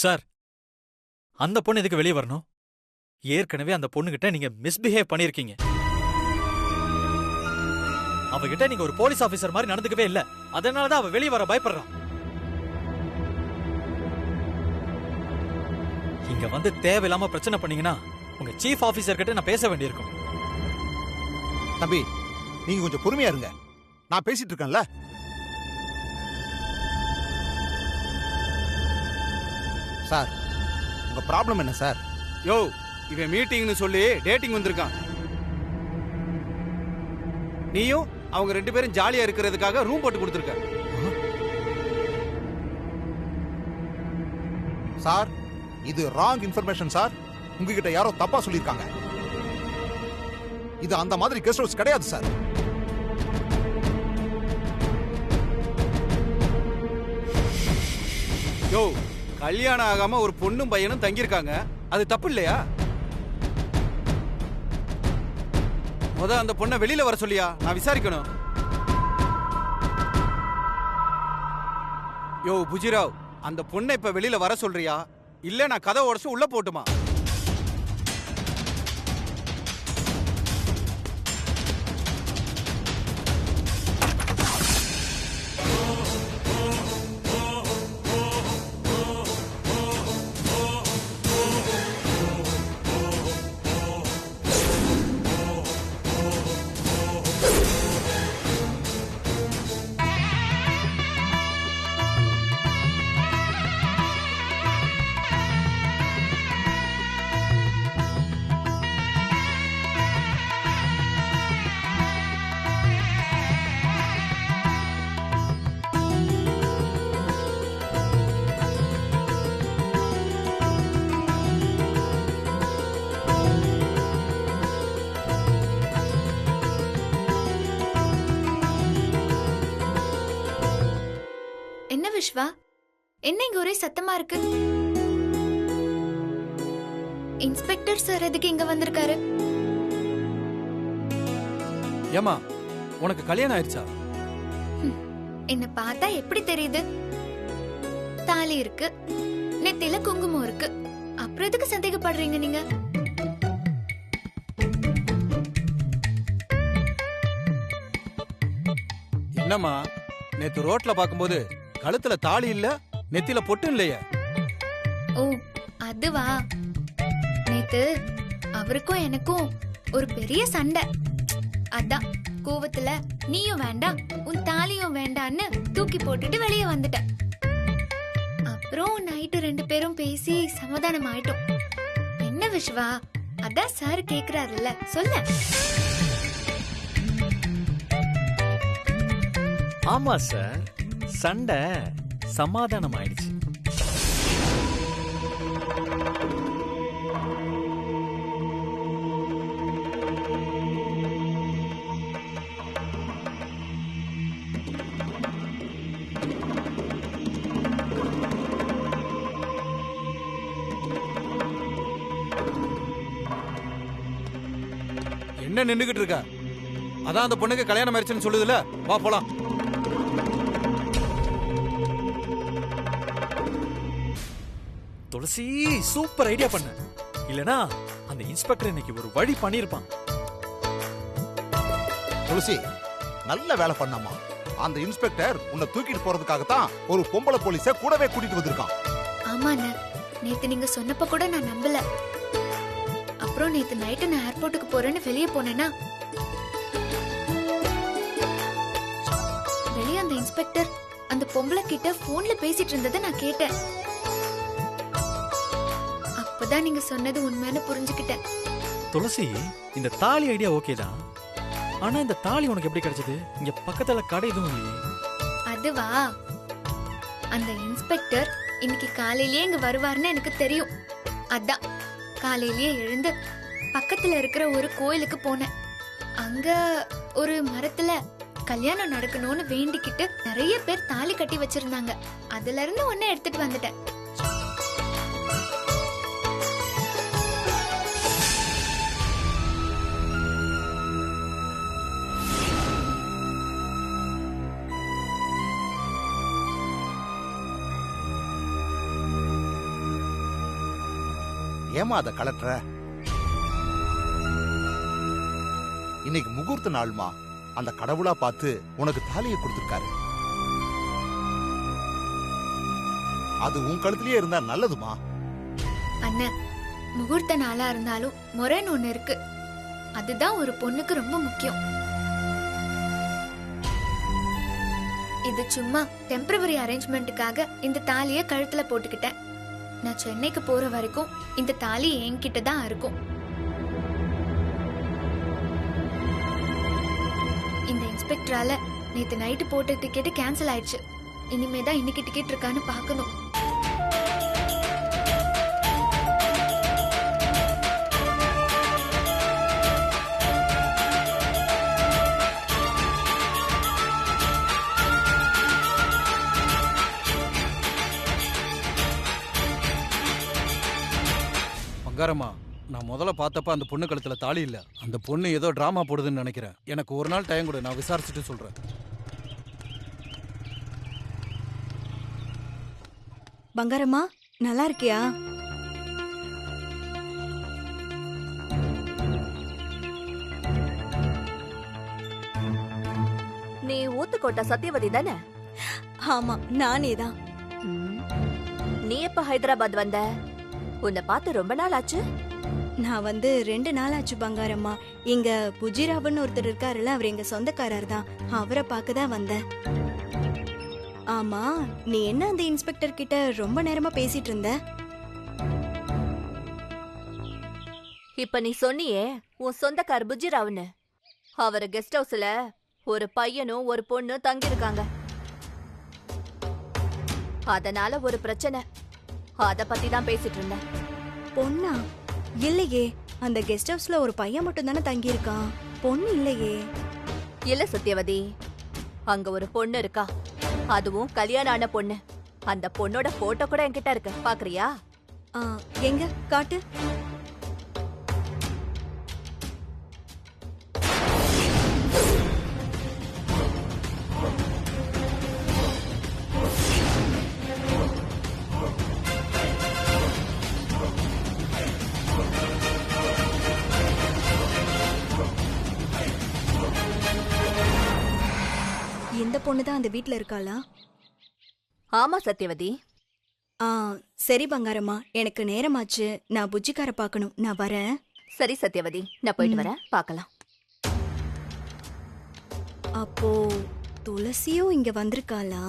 Sir, அந்த பொண்ணு எதுக்கு வெளியே வரணும்? ஏற்கனவே அந்த பொண்ணுகிட்ட நீங்க மிஸ்பிஹேவ் பண்ணிருக்கீங்க. அவகிட்ட நீங்க ஒரு போலீஸ் ஆபீசர் மாதிரி நடந்துக்கவே இல்ல. அதனாலதான் அவ வெளியே வர பயப்படுறான். இங்க வந்து தேவையில்லாம பிரச்சனை பண்ணீங்கன்னா உங்க சீஃப் ஆபீசர் கிட்ட நான் பேச வேண்டியிருக்கும். தம்பி, நீங்க கொஞ்சம் பொறுமையா இருங்க. நான் பேசிட்டு இருக்கேன்ல. சார், உங்க ப்ராப்ளம் என்ன சார்? யோ, இவன் மீட்டிங்னு சொல்லி டேட்டிங் வந்திருக்கான். நீயும் அவங்க 2 பேரும் ஜாலியா இருக்கிறதுக்காக ரூம் போட்டு கொடுத்துருக்க. சார், இது ராங் இன்ஃபர்மேஷன் சார். உங்ககிட்ட யாரோ தப்பா சொல்லியிருக்காங்க. இது அந்த மாதிரி கெஸ்ட் ஹவுஸ் கிடையாது சார். யோ, கல்யாணம் ஆகாம ஒரு பொண்ணும் பையனும் தங்கியிருக்காங்க. அது தப்பு இல்லையா? அந்த பொண்ணை வெளியில வர சொல்லியா, நான் விசாரிக்கணும். யோ புஜிராவ், அந்த பொண்ணை இப்ப வெளியில வர சொல்றியா, இல்ல நான் கதை உடச்சு உள்ள போட்டுமா? விஸ்வா, என்ன இங்க ஒரே சத்தமா இருக்கு? இன்ஸ்பெக்டர் சார் எதுக்கு இங்க வந்திருக்காரு? ஏமா, உனக்கு கல்யாணம் ஆயிடுச்சா? என்ன பார்த்தா எப்படி தெரியுது? தாலி இருக்கு, நெத்தில குங்குமம் இருக்கு. அப்புறம் எதுக்கு சந்தேகப்படுறீங்க நீங்க? என்னம்மா, நேத்து ரோட்ல பாக்கும்போது கழுத்துல தாலி இல்ல, நெத்தில பொட்டு இல்லையே. ஓ, அதுவா? நேத்து அவருக்கும் எனக்கும் ஒரு பெரிய சண்டை. அதான் கோவத்துல நீயும் வேண்டாம் உன் தாலியும் வேண்டான்னு தூக்கி போட்டுட்டு வெளியே வந்துட்ட. அப்புறம் நைட்டு 2 பேரும் பேசி சமாதானம் ஆயிட்டோம். என்ன விஸ்வா, அதான் சார் கேக்குறாருல்ல, சொல்ல. ஆமா சார், சண்டை சமாதானம் ஆயிடுச்சு. என்ன நின்னுகிட்டு இருக்க? அதான் அந்த பொண்ணுக்கு கல்யாணம் ஆயிடுச்சுன்னு சொல்லுதுல, வா போலாம். துளசி, சூப்பர் ஐடியா பண்ண. இல்லனா அந்த இன்ஸ்பெக்டர் இன்னைக்கு ஒரு வழி பண்ணிருப்பான். துளசி, நல்ல வேலை பண்ணாமா. அந்த இன்ஸ்பெக்டர் உன்னை தூக்கிட்டு போறதுக்காகத்தான் ஒரு பொம்பளை போலீஸ கூடவே கூட்டிட்டு வந்திருக்கான். ஆமாண்ண, நேத்து நீங்க சொன்னப்ப கூட நான் நம்பல. அப்புறம் நேத்து நைட்டு நான் ஏர்போர்ட்டுக்கு போறேன்னு வெளியே போனேன்னா, வெளியே அந்த இன்ஸ்பெக்டர் அந்த பொம்பளை கிட்ட போன்ல பேசிட்டு இருந்ததை நான் கேட்டேன். அப்பதான் நீங்க சொன்னது உண்மைன்னு புரிஞ்சுக்கிட்டேன். துளசி, இந்த தாலி ஐடியா ஓகே தான். ஆனா இந்த தாலி உனக்கு எப்படி கிடைச்சது? இங்க பக்கத்துல கடை எதுவும் இல்லையே. அதுவா, அந்த இன்ஸ்பெக்டர் இன்னைக்கு காலையிலேயே இங்க வருவார்னு எனக்கு தெரியும். அதான் காலையிலேயே எழுந்து பக்கத்துல இருக்கிற ஒரு கோயிலுக்கு போனேன். அங்க ஒரு மரத்துல கல்யாணம் நடக்கணும்னு வேண்டிக்கிட்டு நிறைய பேர் தாலி கட்டி வச்சிருந்தாங்க. அதுல இருந்து ஒண்ணு எடுத்துட்டு வந்துட்டேன். ஏமா அதை கலட்டுற? இன்னைக்கு முகூர்த்த நாள்மா. அந்த கடவுளா பார்த்து உனக்கு தாலியை கொடுத்திருக்காரு. அது உன் கழுத்திலேயே இருந்தா நல்லதுமா. அண்ணன், முகூர்த்த நாளா இருந்தாலும் முறைன்னு ஒண்ணு இருக்கு. அதுதான் ஒரு பொண்ணுக்கு ரொம்ப முக்கியம். இது சும்மா டெம்பரவரி அரேஞ்ச்மெண்ட்டுக்காக இந்த தாலியை கழுத்துல போட்டுக்கிட்டேன். நான் சென்னைக்கு போற வரைக்கும் இந்த தாலி என்கிட்ட தான் இருக்கும். இந்த இன்ஸ்பெக்டரால நேத்து நைட்டு போட்ட டிக்கெட் கேன்சல் ஆயிடுச்சு. இனிமேதான் இன்னைக்கு டிக்கெட் இருக்கான்னு பார்க்கணும். பங்காரம்மா, நான் முதல்ல பார்த்தப்ப அந்த பொண்ணு கழுத்துல தாலி இல்ல. அந்த பொண்ணு ஏதோ டிராமா போடுதுன்னு நினைக்கிறேன். எனக்கு ஒரு நாள் டைம் கொடு, நான் விசாரிச்சுட்டு சொல்றேன். பங்காரம்மா, நல்லா இருக்கியா? நீ ஊத்துக்கோட்டை சத்தியவதி தானே? ஆமா, நானே தான். நீ எப்ப ஹைதராபாத் வந்த? உன்னை பார்த்து ரொம்ப நாள் ஆச்சு. நான் வந்து 2 நாள் ஆச்சு பங்காரம்மா. இங்க புஜிராவுன்னு ஒருத்தர் இருக்காருல்ல, அவர் எங்க சொந்தக்காரர் தான். அவரை பார்க்க தான் வந்தேன். ஆமா, நீ என்ன அந்த இன்ஸ்பெக்டர் கிட்ட ரொம்ப நேரமா பேசிட்டு இருந்த? இப்ப நீ சொன்னியே உன் சொந்தக்கார புஜிராவுன்னு, அவர் கெஸ்ட் ஹவுஸ்ல ஒரு பையனும் ஒரு பொண்ணு தங்கியிருக்காங்க. அதனால ஒரு பிரச்சனை. அத பத்தி தான் பேசிட்டு இருந்தேன். பொண்ணா? இல்லையே, அந்த கெஸ்ட் ஹவுஸ்ல ஒரு பையன் மட்டும் தானே தங்கி இருக்கான், பொண்ணு இல்லையே. இல்ல சத்யவதி, அங்க ஒரு பொண்ணு இருக்கா. அதுவும் கல்யாணம் ஆன பொண்ணு. அந்த பொண்ணோட போட்டோ கூட என்கிட்ட இருக்கு, பாக்குறியா? எங்க காட்டு. இந்த பொண்ணு தான் அந்த வீட்ல இருக்காளா? ஆமா சத்யவதி. சரி பங்காரம்மா, எனக்கு நேரமாச்சு. நான் புஜ்ஜிக்கார பார்க்கணும். நான் வரேன். சரி சத்யவதி, நான் போயிட்டு வரேன், பார்க்கலாம். அப்போ துளசியும் இங்க வந்திருக்காளா?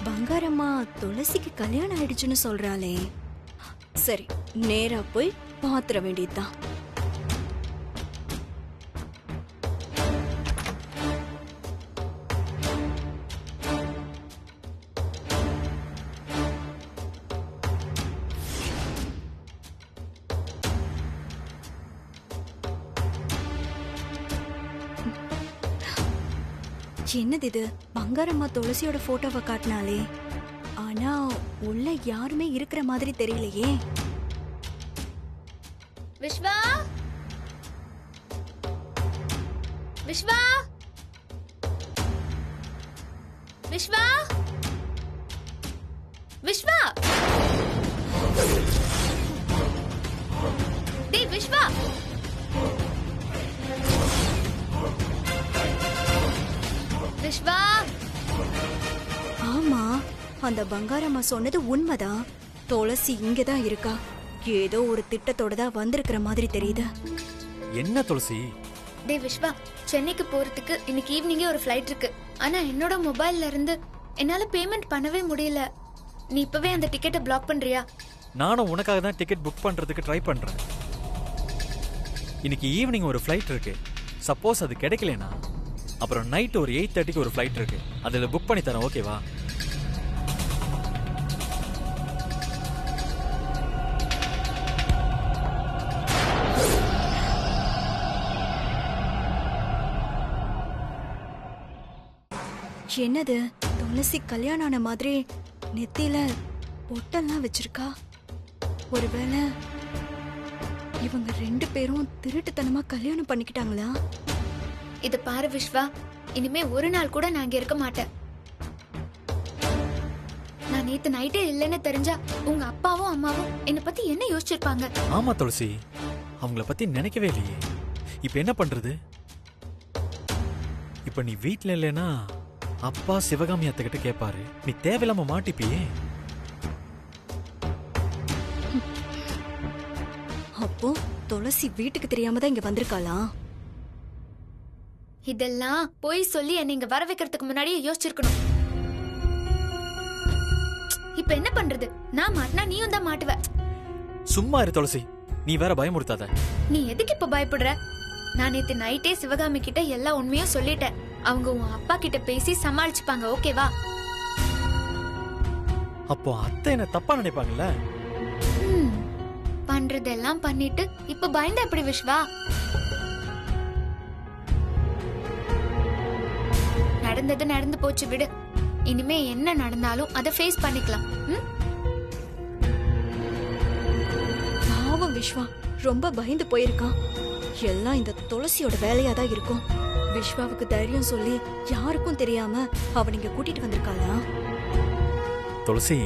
பங்காரம்மா துளசிக்கு கல்யாணம் ஆயிடுச்சுன்னு சொல்றாளே. சரி, நேரா போய் பாத்திர வேண்டியதுதான். என்னது இது? பங்காரம்மா துளசியோட போட்டோவை காட்டினாலே, ஆனா உள்ள யாருமே இருக்கிற மாதிரி தெரியலையே. விஸ்வா, விஸ்வா, விஸ்வா, விஸ்வா, டேய் விஸ்வா. விஸ்வா. ஆமா, அந்த பங்காரம்மா சொன்னது உண்மைதான். துளசி இங்கதான் இருக்கா. ஏதோ ஒரு திட்டத்தோட தான் வந்திருக்கிற மாதிரி தெரியுது. என்ன துளசி? டேய் விஸ்வா, சென்னைக்கு போறதுக்கு இன்னைக்கு ஈவினிங்கே ஒரு ஃப்ளைட் இருக்கு. ஆனா என்னோட மொபைல்ல இருந்து என்னால பேமெண்ட் பண்ணவே முடியல. நீ இப்பவே அந்த டிக்கெட்டை பிளாக் பண்றியா? நானும் உனக்காக தான் டிக்கெட் புக் பண்றதுக்கு ட்ரை பண்றேன். இன்னைக்கு ஈவினிங் ஒரு ஃப்ளைட் இருக்கு. சப்போஸ் அது கிடைக்கலனா அப்புறம் நைட் ஒரு 8:30க்கு ஒரு ஃப்ளைட் இருக்கு. அதில் புக் பண்ணி தரேன், ஓகேவா? என்னது? துளசி கல்யாணம் ஆன மாதிரி நெத்தியில பொட்டெல்லாம் வச்சிருக்கா. ஒருவேளை இவங்க 2 பேரும் திருட்டுத்தனமா கல்யாணம் பண்ணிக்கிட்டாங்களா? இது பாரு விஸ்வா, இனிமே ஒரு நாள் கூட நான் இங்க இருக்க மாட்டேன். நான் நேத்து நைட்டே இல்லைன்னு தெரிஞ்சா உங்க அப்பாவும் அம்மாவும் என்ன பத்தி என்ன யோசிச்சிருப்பாங்க? ஆமா துளசி, அவங்கள பத்தி நினைக்கவே இல்லையே. இப்ப என்ன பண்றது? இப்ப நீ வீட்ல இல்லைன்னா அப்பா சிவகாமி அத்தைகிட்ட கேட்பாரு, நீ தேவையில்லாம மாட்டிப்பியே. அப்போ துளசி வீட்டுக்கு தெரியாம தான் இங்க வந்திருக்காளா? இதெல்லாம் போய் சொல்லி என்னை இங்க வர வைக்கிறதுக்கு முன்னாடியே யோசிச்சிருக்கணும். இப்ப என்ன பண்றது? நான் மாட்டினா நீயும் தான் மாட்டுவ. சும்மா இரு துளசி, நீ வேற பயமுறுத்தாத. நீ எதுக்கு இப்ப பயப்படுற? நான் நேத்து நைட்டே சிவகாமி கிட்ட எல்லா உண்மையும் சொல்லிட்டேன். அவங்க உன் அப்பா கிட்ட பேசி சமாளிச்சுப்பாங்க, ஓகேவா? அப்போ அத்தை என்ன தப்பா நினைப்பாங்கல்ல? பண்றதெல்லாம் பண்ணிட்டு இப்ப பயந்தா எப்படி விஸ்வா? நடந்தது நடந்து போச்சு, விடு. இனிமே என்ன நடந்தாலும் அதை ஃபேஸ் பண்ணிக்கலாம். பாவம் விஸ்வா ரொம்ப பயந்து போயிருக்கான். எல்லாம் இந்த துளசியோட வேலையா தான் இருக்கும். விஸ்வாவுக்கு தைரியம் சொல்லி யாருக்கும் தெரியாம அவன் இங்க கூட்டிட்டு வந்திருக்காளா? துளசி,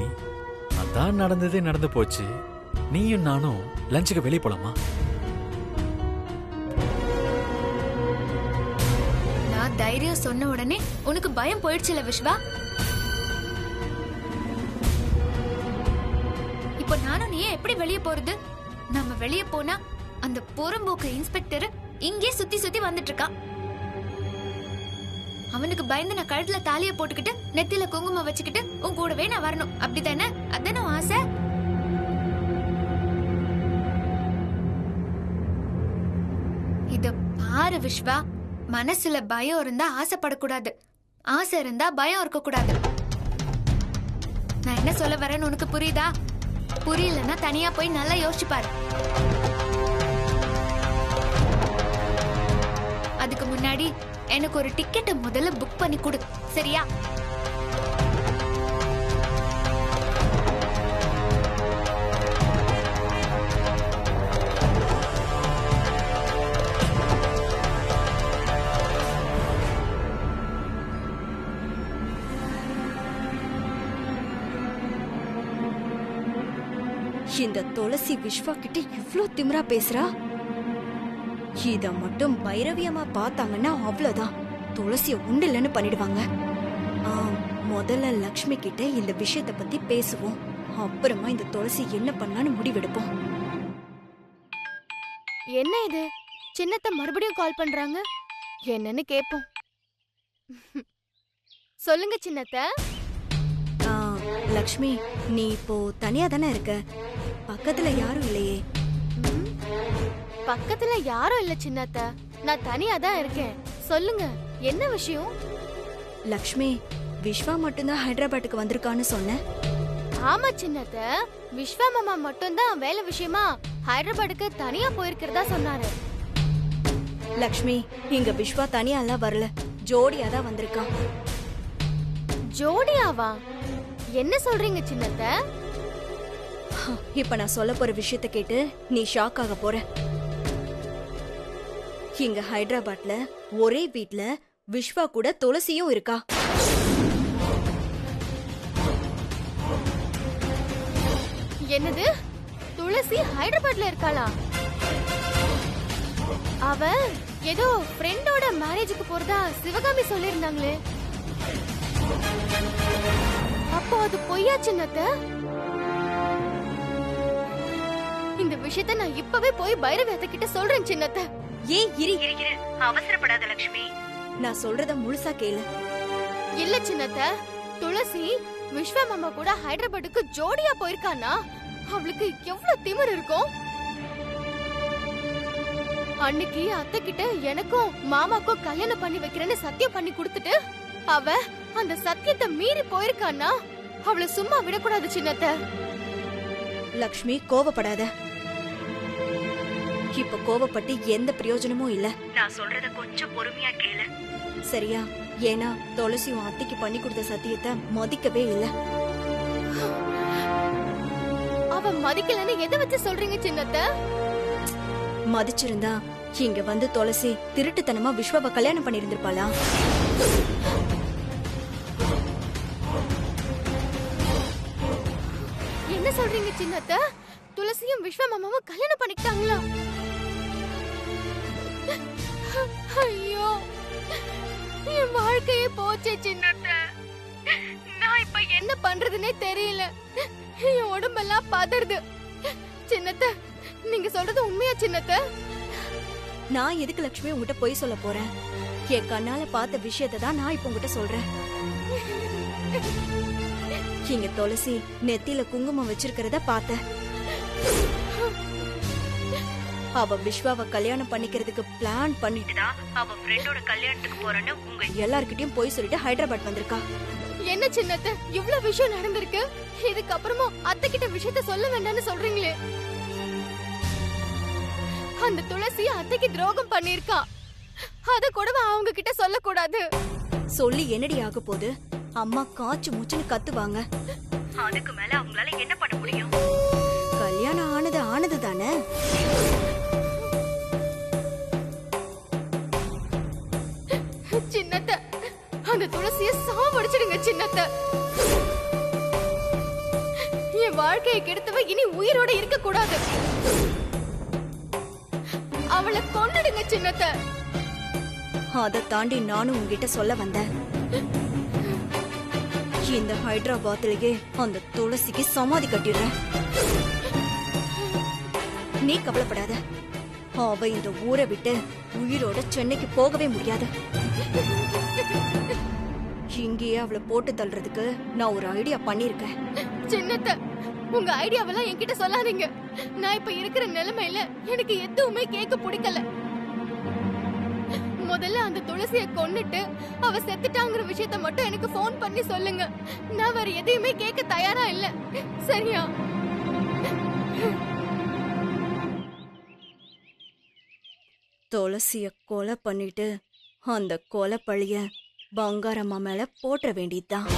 அதான் நடந்ததே நடந்து போச்சு. நீயும் நானும் லஞ்சுக்கு வெளியே போலாமா? நான் தைரியம் சொன்ன உடனே உனக்கு பயம் போயிடுச்சுல விஸ்வா? இப்போ நானும் நீ எப்படி வெளியே போறது? நம்ம வெளியே போனா அந்த புறம்போக்கு இன்ஸ்பெக்டர் இங்கே சுத்தி சுத்தி வந்துட்டு இருக்கான். அவனுக்கு பயந்து நான் கழுத்துல தாலிய போட்டுக்கிட்டு நெத்தில குங்குமம் வச்சுக்கிட்டு உன் கூடவே நான் வரணும், அப்படித்தானே? அதானே உன் ஆசை? இத பாரு விஸ்வா, மனசுல பயம் இருந்தா ஆசைப்படக்கூடாது, ஆசை இருந்தா பயம் இருக்க கூடாது. நான் என்ன சொல்ல வரேன்னு உனக்கு புரியுதா? புரியலன்னா தனியா போய் நல்லா யோசிச்சு பாரு. அதுக்கு முன்னாடி எனக்கு ஒரு டிக்கெட்டை முதல்ல புக் பண்ணி கொடு, சரியா? இந்த துளசி விஸ்வா கிட்ட இவ்ளோ திமிரா பேசுறா. இத மட்டும் பைரவியம்மா பார்த்தாங்கன்னா அவ்வளவுதான், துளசிய உண்டில்லன்னு பண்ணிடுவாங்க. முதல்ல லக்ஷ்மி கிட்ட இந்த விஷயத்த பத்தி பேசுவோம். அப்புறமா இந்த துளசி என்ன பண்ணலான்னு முடிவெடுப்போம். என்ன இது? சின்னத்த மறுபடியும் கால் பண்றாங்க. என்னன்னு கேப்போம். சொல்லுங்க சின்னத்த. லக்ஷ்மி, நீ இப்போ தனியா தானே இருக்க? பக்கத்துல யாரும் இல்லையே? பக்கத்துல யாரும் இல்ல சின்னத்த, நான் தனியா தான் இருக்கேன். சொல்லுங்க, என்ன விஷயம்? லக்ஷ்மி, விஸ்வா மட்டும்தான் ஹைதராபாத்துக்கு வந்திருக்கான்னு சொன்ன. ஆமா சின்னத்த, விஸ்வா மாமா மட்டும்தான் வேலை விஷயமா ஹைதராபாத்துக்கு தனியா போயிருக்கிறதா சொன்னாரு. லக்ஷ்மி, இங்க விஸ்வா தனியா எல்லாம் வரல, ஜோடியா தான் வந்திருக்கான். ஜோடியாவா? என்ன சொல்றீங்க சின்னத்த? இப்ப நான் சொல்ல போற விஷயத்த கேட்டு நீ ஷாக் ஆக போற. இங்க ஹைதராபாத்ல ஒரே வீட்ல விஸ்வா கூட துளசியும் இருக்கா. என்னது? துளசி ஹைதராபாத்ல இருக்காளா? அவ ஏதோ ஃப்ரெண்டோட மேரேஜுக்கு போறதா சிவகாமி சொல்லிருந்தாங்களே. அப்போ அது பொய்யா சின்னத்த? இந்த விஷயத்த நான் இப்பவே போய் பைரவி அத்தை கிட்ட சொல்றேன் சின்னத்த. ஏன் இரு அவசரப்படாத லக்ஷ்மி, நான் சொல்றத முழுசா கேளு. இல்ல சின்னத்த, துளசி விஸ்வா மாமா கூட ஹைதராபாத்துக்கு ஜோடியா போயிருக்கானா? அவளுக்கு எவ்வளவு திமிரு இருக்கும். அன்னைக்கு அத்தை கிட்ட எனக்கும் மாமாக்கும் கல்யாணம் பண்ணி வைக்கிறேன்னு சத்தியம் பண்ணி கொடுத்துட்டு அவ அந்த சத்தியத்தை மீறி போயிருக்கானா? அவளை சும்மா விடக்கூடாது சின்னத்த. லக்ஷ்மி, கோவப்படாத. இப்ப கோவப்பட்டு எந்த பிரயோஜனமும் இல்ல. நான் சொல்றத கொஞ்சம் பொறுமையா கேளு, சரியா? ஏன்னா துளசி உன் அத்தைக்கு பண்ணி கொடுத்த சத்தியத்தை மதிக்கவே இல்ல. அவ மதிக்கலன்னு எதை வச்சு சொல்றீங்க சின்னத்த? மதிச்சிருந்தா இங்க வந்து துளசி திருட்டுத்தனமா விஸ்வாவை கல்யாணம் பண்ணிருந்திருப்பாளா? சொல்றீங்க சின்னத்த? துளசியும் விஸ்வமாமாவும் கல்யாணம் பண்ணிக்கிட்டாங்களா? ஐயோ, என் வாழ்க்கையே போச்சே சின்னத்த. நான் இப்ப என்ன பண்றதுன்னே தெரியல. என் உடம்பெல்லாம் பதறுது. சின்னத்த, நீங்க சொல்றது உண்மையா சின்னத்த? நான் எதுக்கு லட்சுமி உங்ககிட்ட போய் சொல்ல போறேன்? என் கண்ணால பார்த்த விஷயத்தை தான் நான் இப்ப உங்ககிட்ட சொல்றேன். இங்க துளசி நெத்தியில குங்குமம் வச்சிருக்கிறத பார்த்த. அவ விஸ்வாவை கல்யாணம் பண்ணிக்கிறதுக்கு பிளான் பண்ணிட்டு தான் அவ ஃப்ரெண்டோட கல்யாணத்துக்கு போறேன்னு உங்க எல்லார்கிட்டயும் போய் சொல்லிட்டு ஹைதராபாத் வந்திருக்கா. என்ன சின்னத்த, இவ்ளோ விஷயம் நடந்திருக்கு. இதுக்கு அப்புறமா அத்தை கிட்ட விஷயத்த சொல்ல வேண்டாம்னு சொல்றீங்களே. அந்த துளசி அத்தைக்கு துரோகம் பண்ணிருக்கா. அத கூட அவங்க கிட்ட சொல்ல கூடாது. சொல்லி என்னடி ஆக போகுது? அம்மா காச்சு மூச்சுன்னு கத்துவாங்க. அதுக்கு மேல அவங்களால என்ன பண்ண முடியும்? கல்யாணம் ஆனது தானே. சின்னத்த, அந்த துளசிய சாவடிச்சிடுங்க சின்னத்த. என் வாழ்க்கையை கெடுத்தவ இனி உயிரோட இருக்க கூடாது. அவளை கொன்னுடுங்க சின்னத்த. அதை தாண்டி நானும் உங்ககிட்ட சொல்ல வந்தேன். இந்த ஹைதராபாத்லயே அந்த துளசிக்கு சமாதி கட்டிடுறேன். நீ கவலைப்படாத. அவ இந்த ஊரை விட்டு உயிரோட சென்னைக்கு போகவே முடியாது. இங்கேயே அவளை போட்டு தள்ளுறதுக்கு நான் ஒரு ஐடியா பண்ணிருக்கேன். சின்னத்த, உங்க ஐடியாவெல்லாம் என்கிட்ட சொல்லாதீங்க. நான் இப்ப இருக்கிற நிலைமையில எனக்கு எதுவுமே கேட்க பிடிக்கல. முதல்ல அந்த துளசிய கொன்னுட்டு அவ செத்துட்டாங்கிற விஷயத்த மட்டும் எனக்கு போன் பண்ணி சொல்லுங்க. நான் வேற எதையுமே கேட்க தயாரா இல்ல. சரியா? துளசிய கொலை பண்ணிட்டு அந்த கொலை பழிய பங்காரம்மா மேல போட்ட வேண்டியதுதான்.